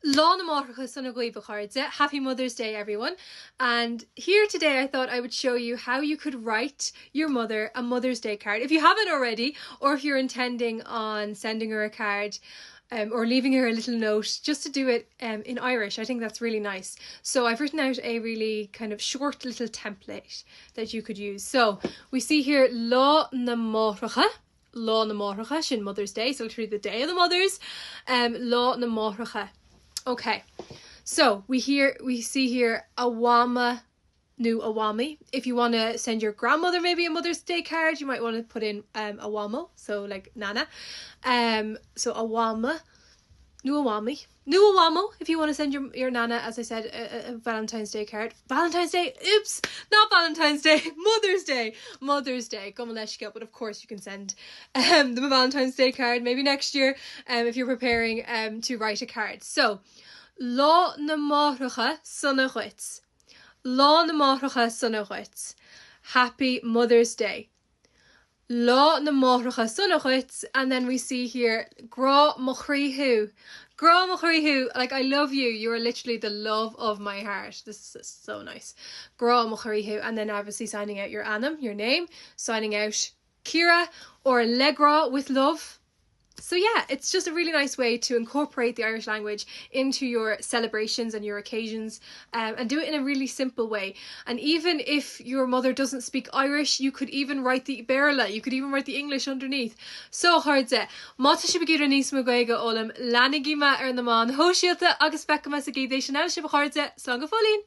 Lán Máithreacha Sona Gaoibh. Happy Mother's Day, everyone. And here today I thought I would show you how you could write your mother a Mother's Day card. If you haven't already, or if you're intending on sending her a card, or leaving her a little note, just to do it in Irish. I think that's really nice. So I've written out a really kind of short little template that you could use. So we see here Lá na Máithreacha. Lá na Máithreacha, sin Mother's Day, so literally the day of the mothers. Lá na Máithreacha. Okay, so we see here Awama nu Awami. If you want to send your grandmother maybe a Mother's Day card, you might want to put in Awamo, so like Nana. So Awama nu Awami. Nu Awamo, if you want to send your Nana, as I said, a Valentine's Day card. Valentine's Day? Oops! Not Valentine's Day! Mother's Day! Mother's Day. But of course you can send them a Valentine's Day card maybe next year if you're preparing to write a card. So, Lá na Máithreacha Sona Gaoibh. Lá na Máithreacha Sona Gaoibh. Happy Mother's Day. Lá na Máithreacha Sona Gaoibh. And then we see here Gra Máithreacha. Gra Máithreacha, like I love you. You are literally the love of my heart. This is so nice. Gra Máithreacha, and then obviously signing out your Anam, your name, signing out Kira or Legra with love. So yeah, it's just a really nice way to incorporate the Irish language into your celebrations and your occasions, and do it in a really simple way. And even if your mother doesn't speak Irish, you could even write the Béarla, you could even write the English underneath. So hardze, mata si begira níos mo gaige olam, lanigima na man, ho shielta agus fecama sa gide chanel si hardze, slán go fólín.